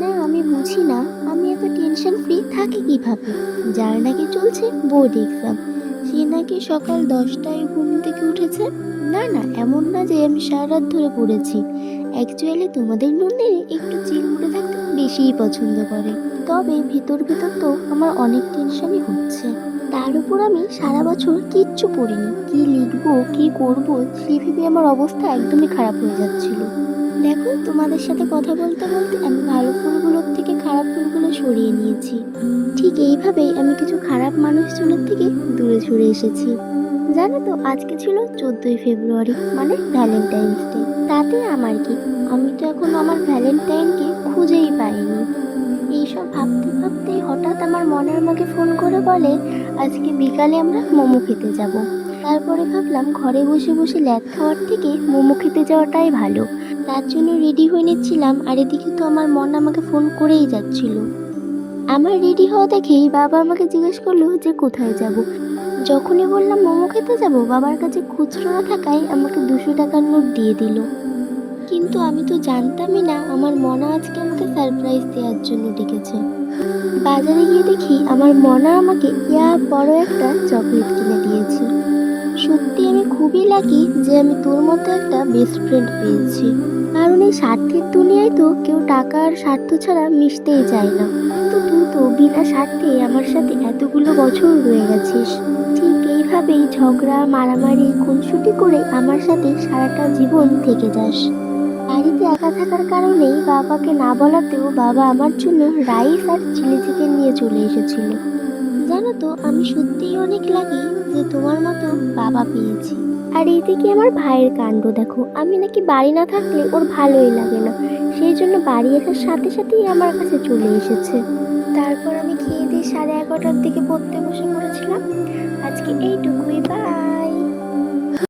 না, আমি বুঝি না আমি এত টেনশন ফ্রি থাকি কিভাবে। যার নাকি চলছে বোর্ড এক্সাম, সে নাকি সকাল 10টায় ঘুম থেকে উঠেছে। না না, এমন না যে আমি সারা রাত ধরে পড়েছি। অ্যাকচুয়ালি তোমাদের নন্দিনী একটু চিল মুডে থাকতে বেশিই পছন্দ করে। তবে ভিতর ভিতর তো আমার অনেক টেনশনই হচ্ছে। তার উপর আমি সারা বছর কিচ্ছু পড়িনি, কি লিখবো কি করবো সে ভেবে আমার অবস্থা একদমই খারাপ হয়ে যাচ্ছিল। দেখো, তোমাদের সাথে কথা বলতে বলতে আমি ভালো ফুলগুলোর থেকে খারাপ ফুলগুলো সরিয়ে নিয়েছি। ঠিক এইভাবেই আমি কিছু খারাপ মানুষজনের থেকে দূরে সরে এসেছি। জানো তো, আজকে ছিল 14ই ফেব্রুয়ারি, মানে ভ্যালেন্টাইন্স ডে। তাতে আমার কি, আমি তো এখন আমার ভ্যালেন্টাইনকে খুঁজেই পাইনি। এইসব ভাবতে ভাবতেই হঠাৎ আমার মনে আমাকে ফোন করে বলে আজকে বিকালে আমরা মোমো খেতে যাব। তারপরে ভাবলাম ঘরে বসে বসে ল্যাদ খাওয়ার থেকে মোমো খেতে যাওয়াটাই ভালো। তার জন্য রেডি হয়ে নিচ্ছিলাম, আর এদিকে তো আমার মন আমাকে ফোন করেই যাচ্ছিল। আমার রেডি হওয়া দেখেই বাবা আমাকে জিজ্ঞেস করলো যে কোথায় যাব। যখনই বললাম মোমো খেতে যাব, বাবার কাছে খুচরো না থাকায় আমাকে 200 টাকার নোট দিয়ে দিল। কিন্তু আমি তো জানতামই না আমার মনা আজকে আমাকে সারপ্রাইজ দেওয়ার জন্য ডেকেছে। বাজারে গিয়ে দেখি আমার মনা আমাকে ইয়া বড় একটা চকলেট কিনে দিয়েছে। সত্যি আমি খুবই লাকি যে আমি তোর মতো একটা বেস্ট ফ্রেন্ড পেয়েছি। কারণ এই স্বার্থের দুনিয়ায় তো কেউ টাকা আর স্বার্থ ছাড়া মিশতেই চায় না। কিন্তু তুই তো বিনা স্বার্থে আমার সাথে এতগুলো বছর রয়ে গেছিস। ঠিক এইভাবেই ঝগড়া মারামারি খুনসুটি করে আমার সাথে সারাটা জীবন থেকে যাস। বাড়িতে একা থাকার কারণেই বাবাকে না বলাতেও বাবা আমার জন্য রাইস আর চিলি চিকেন নিয়ে চলে এসেছিল। জানো তো, আমি সত্যিই অনেক লাকি যে তোমার মতো বাবা পেয়েছি। আর এইদিকে আমার ভাইয়ের কাণ্ড দেখো, আমি নাকি বাড়ি না থাকলে ওর ভালোই লাগে না, সেই জন্য বাড়ি আসার সাথে সাথেই আমার কাছে চলে এসেছে। তারপর আমি খেয়ে দিয়ে 11:30টার দিকে পড়তে বসে পড়েছিলাম। আজকে এইটুকুই।